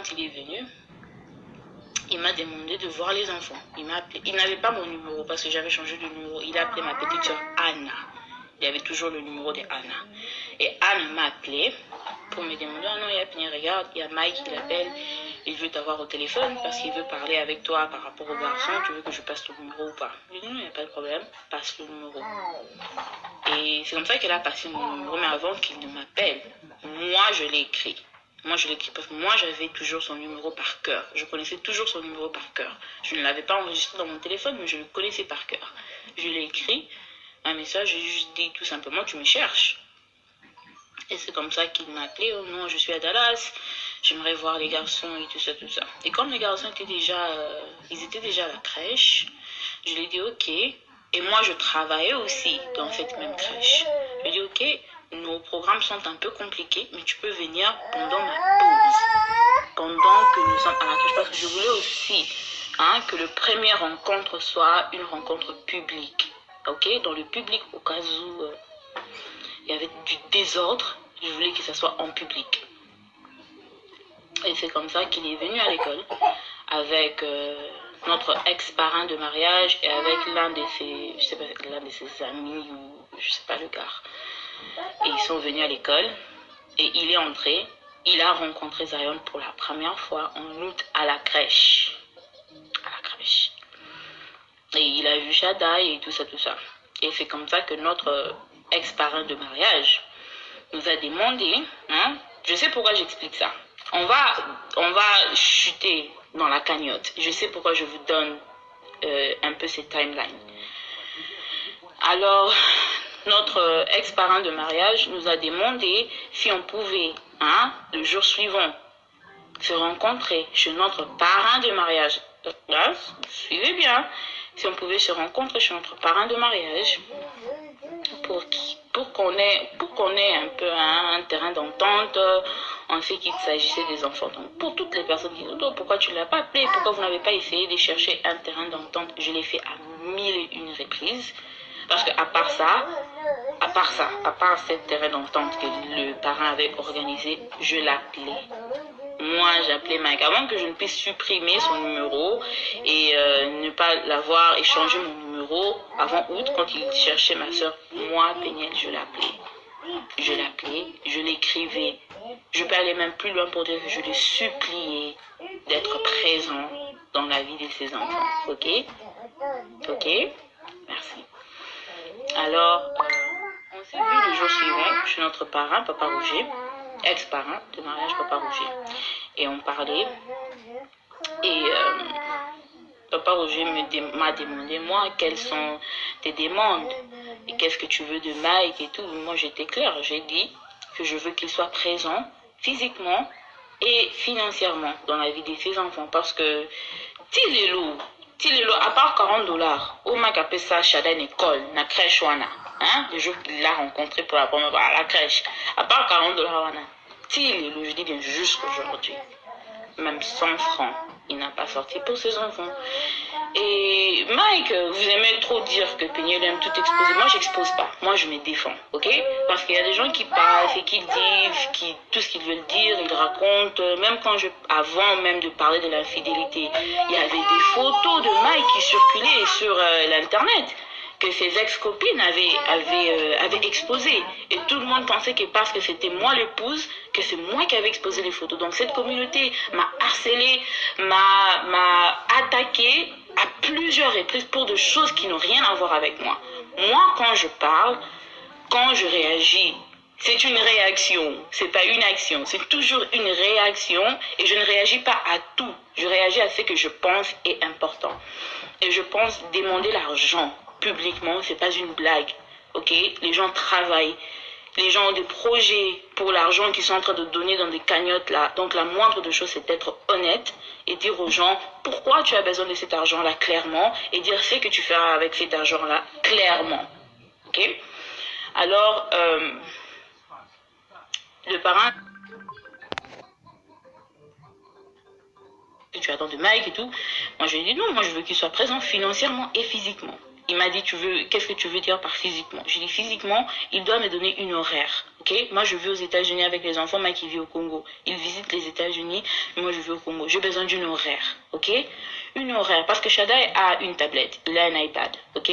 quand il est venu, il m'a demandé de voir les enfants. Il m'a appelé. Il n'avait pas mon numéro parce que j'avais changé de numéro. Il a appelé ma petite soeur Anna. Il y avait toujours le numéro de Anna. Et Anna m'a appelé pour me demander, oh non, il y a Péniel, regarde, il y a Mike qui l'appelle. Il veut t'avoir au téléphone parce qu'il veut parler avec toi par rapport au garçon. Tu veux que je passe ton numéro ou pas? Je lui ai dit, non, il n'y a pas de problème. Passe le numéro. Et c'est comme ça qu'elle a passé mon numéro. Mais avant qu'il ne m'appelle, moi, je l'ai écrit. Moi, je l'ai écrit parce que moi, j'avais toujours son numéro par cœur. Je connaissais toujours son numéro par cœur. Je ne l'avais pas enregistré dans mon téléphone, mais je le connaissais par cœur. Je l'ai écrit un message, j'ai juste dit tout simplement, tu me cherches. Et c'est comme ça qu'il m'a appelé. Oh non, je suis à Dallas. J'aimerais voir les garçons et tout ça, tout ça. Et comme les garçons étaient déjà, ils étaient déjà à la crèche, je lui ai dit ok. Et moi, je travaillais aussi dans cette même crèche. Je lui ai dit ok. Nos programmes sont un peu compliqués, mais tu peux venir pendant ma pause, pendant que nous sommes à la crèche, parce que je voulais aussi que le premier rencontre soit une rencontre publique, ok? Dans le public, au cas où il y avait du désordre, je voulais que ça soit en public. Et c'est comme ça qu'il est venu à l'école avec notre ex-parrain de mariage et avec l'un de ses, je sais pas, l'un de ses amis ou je sais pas le gars. Et ils sont venus à l'école et il est entré. Il a rencontré Zion pour la première fois en août à la crèche. À la crèche. Et il a vu Shadai et tout ça, tout ça. Et c'est comme ça que notre ex-parrain de mariage nous a demandé, je sais pourquoi j'explique ça. On va chuter dans la cagnotte. Je sais pourquoi je vous donne un peu ces timelines. Alors, notre ex-parrain de mariage nous a demandé si on pouvait, le jour suivant, se rencontrer chez notre parrain de mariage. Là, suivez bien. Si on pouvait se rencontrer chez notre parrain de mariage pour qu'on ait un peu un terrain d'entente en ce qu'il s'agissait des enfants. Donc, pour toutes les personnes qui disent, oh, pourquoi tu ne l'as pas appelé, pourquoi vous n'avez pas essayé de chercher un terrain d'entente, je l'ai fait à 1001 reprises. Parce qu'à part ça, à part cette terrain d'entente que le parrain avait organisé, je l'appelais. Moi, j'appelais Mike avant que je ne puisse supprimer son numéro et ne pas l'avoir échangé mon numéro avant août quand il cherchait ma soeur. Moi, Péniel, je l'appelais, je l'écrivais. Je peux aller même plus loin pour dire que je le suppliais d'être présent dans la vie de ses enfants. Ok? Ok? Merci. Alors, on s'est vu le jour suivant chez notre parrain, Papa Rouget, ex-parrain de mariage, Papa Rouget. Et on parlait. Et Papa Rouget m'a demandé, moi, quelles sont tes demandes et qu'est-ce que tu veux de Mike et tout. Moi, j'étais claire. J'ai dit que je veux qu'il soit présent physiquement et financièrement dans la vie de ses enfants. Parce que, Tilelo, à part $40, au Mike appelle ça Shada une école, na crèche wana. Le jour qu'il l'a rencontré pour la première fois à la crèche. À part $40 wana. Tilelo, je dis bien jusqu'aujourd'hui. Même 100 francs, il n'a pas sorti pour ses enfants. Et Mike, vous aimez trop dire que Péniel aime tout exposer. Moi, j'expose pas. Moi, je me défends, ok? Parce qu'il y a des gens qui passent et qui disent tout ce qu'ils veulent dire, ils racontent. Même avant même de parler de l'infidélité, il y avait des photos de Mike qui circulaient sur l'internet que ses ex-copines avaient exposé. Et tout le monde pensait que parce que c'était moi l'épouse, que c'est moi qui avais exposé les photos. Donc cette communauté m'a harcelé, m'a attaqué à plusieurs reprises pour des choses qui n'ont rien à voir avec moi. Moi, quand je parle, quand je réagis, c'est une réaction, c'est pas une action, c'est toujours une réaction et je ne réagis pas à tout. Je réagis à ce que je pense est important. Et je pense demander l'argent publiquement, c'est pas une blague, ok? Les gens travaillent, les gens ont des projets pour l'argent qu'ils sont en train de donner dans des cagnottes là. Donc la moindre des choses, c'est d'être honnête et dire aux gens pourquoi tu as besoin de cet argent-là clairement et dire ce que tu feras avec cet argent-là clairement, ok? Alors, le parrain que tu attends de Mike et tout, moi je lui ai dit non, moi je veux qu'il soit présent financièrement et physiquement. Il m'a dit, qu'est-ce que tu veux dire par physiquement? J'ai dit, physiquement, il doit me donner une horaire, ok? ok? Moi, je vis aux États-Unis avec les enfants, Mike, il vit au Congo. Il visite les États-Unis, moi, je vis au Congo. J'ai besoin d'une horaire, ok? Une horaire, parce que Shaddai a une tablette, il a un iPad, ok?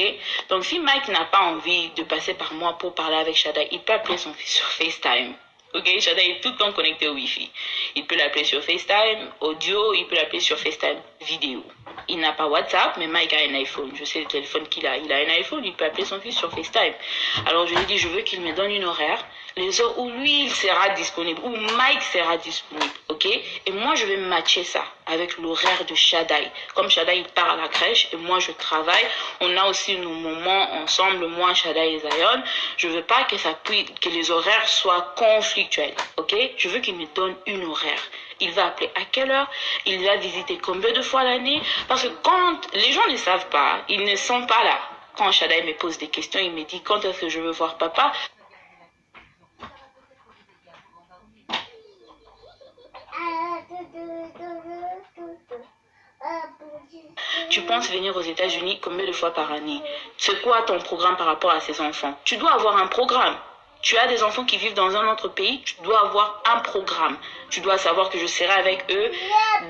Donc, si Mike n'a pas envie de passer par moi pour parler avec Shaddai, il peut appeler son fils sur FaceTime. Ok, Shaddai est tout le temps connecté au Wi-Fi. Il peut l'appeler sur FaceTime, audio, il peut l'appeler sur FaceTime, vidéo. Il n'a pas WhatsApp, mais Mike a un iPhone. Je sais le téléphone qu'il a. Il a un iPhone, il peut appeler son fils sur FaceTime. Alors je lui ai dit, je veux qu'il me donne une horaire, les heures où lui, il sera disponible, où Mike sera disponible, ok? Et moi, je vais matcher ça avec l'horaire de Shaddai. Comme Shaddai, il part à la crèche et moi, je travaille. On a aussi nos moments ensemble, moi, Shaddai et Zion. Je veux pas que les horaires soient conflictuels, ok? Je veux qu'il me donne une horaire. Il va appeler à quelle heure? Il va visiter combien de fois l'année? Parce que quand les gens ne savent pas, ils ne sont pas là. Quand Shaddai me pose des questions, il me dit quand est-ce que je veux voir papa? Tu penses venir aux États-Unis combien de fois par année? C'est quoi ton programme par rapport à ces enfants? Tu dois avoir un programme. Tu as des enfants qui vivent dans un autre pays, tu dois avoir un programme. Tu dois savoir que je serai avec eux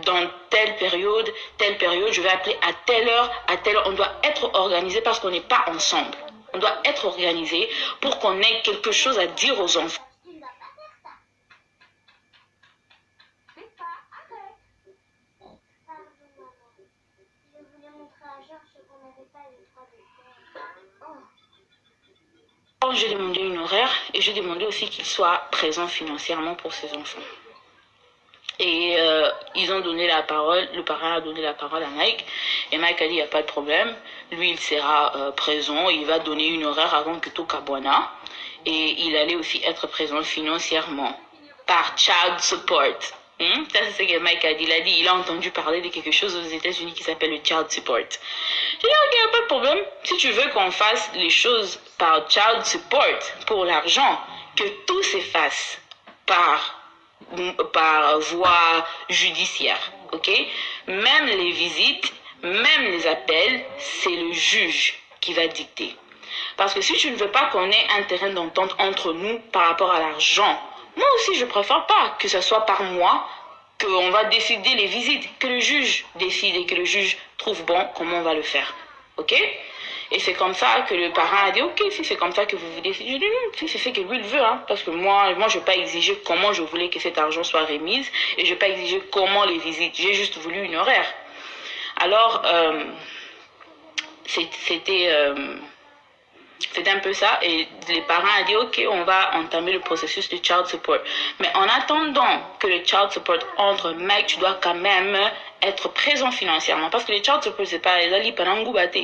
dans telle période, je vais appeler à telle heure, à telle heure. On doit être organisé parce qu'on n'est pas ensemble. On doit être organisé pour qu'on ait quelque chose à dire aux enfants. J'ai demandé une horaire et j'ai demandé aussi qu'il soit présent financièrement pour ses enfants. Et ils ont donné la parole, le parrain a donné la parole à Mike. Et Mike a dit, il n'y a pas de problème. Lui, il sera présent. Il va donner une horaire avant que tout Kabwana. Et il allait aussi être présent financièrement par child support. Ça, c'est ce que Mike a dit. Il a entendu parler de quelque chose aux États-Unis qui s'appelle le child support. J'ai dit, ok, il n'y a pas de problème. Si tu veux qu'on fasse les choses par child support pour l'argent, que tout s'efface par voie judiciaire, ok? Même les visites, même les appels, c'est le juge qui va dicter. Parce que si tu ne veux pas qu'on ait un terrain d'entente entre nous par rapport à l'argent, moi aussi je préfère pas que ce soit par moi qu'on va décider les visites, que le juge décide et que le juge trouve bon comment on va le faire, ok? Et c'est comme ça que le parent a dit, ok, si c'est comme ça que vous vous décidez, je dis, si c'est ce que lui il veut, hein, parce que moi je ne vais pas exiger comment je voulais que cet argent soit remis, et je ne vais pas exiger comment les visites, j'ai juste voulu une horaire. Alors, c'était un peu ça, et les parents ont dit, ok, on va entamer le processus de child support. Mais en attendant que le child support entre, Mike, tu dois quand même être présent financièrement. Parce que le child support, c'est pas les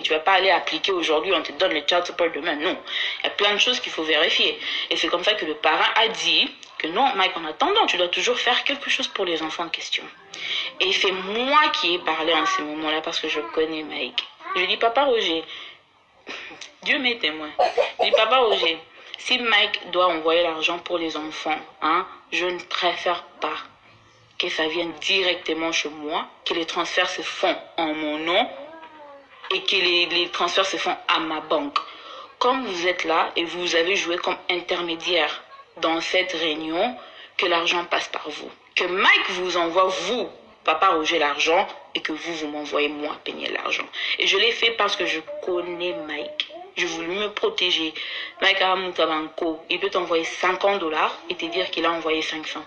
tu vas pas aller appliquer aujourd'hui, on te donne le child support demain. Non. Il y a plein de choses qu'il faut vérifier. Et c'est comme ça que le parent a dit que non, Mike, en attendant, tu dois toujours faire quelque chose pour les enfants en question. Et c'est moi qui ai parlé en ce moment-là parce que je connais Mike. Je dis, papa Roger, Dieu m'est témoin. Je dis, papa Roger, si Mike doit envoyer l'argent pour les enfants, hein, je ne préfère pas que ça vienne directement chez moi, que les transferts se font en mon nom et que les transferts se font à ma banque. Comme vous êtes là et vous avez joué comme intermédiaire dans cette réunion, que l'argent passe par vous. Que Mike vous envoie, vous, papa Roger, l'argent et que vous m'envoyez moi payer l'argent. Et je l'ai fait parce que je connais Mike. Je voulais me protéger. Mike Aramutabanko, il peut t'envoyer $50 et te dire qu'il a envoyé 500.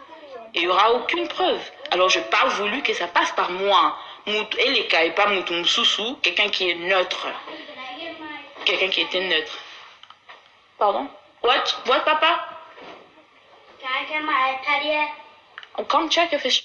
Et il n'y aura aucune preuve. Alors, je n'ai pas voulu que ça passe par moi. Et les cas, et pas Moutoumsousou, quelqu'un qui est neutre. Quelqu'un qui était neutre. Pardon? What, papa? Can I get my iPad yet? Oh, come check if it's...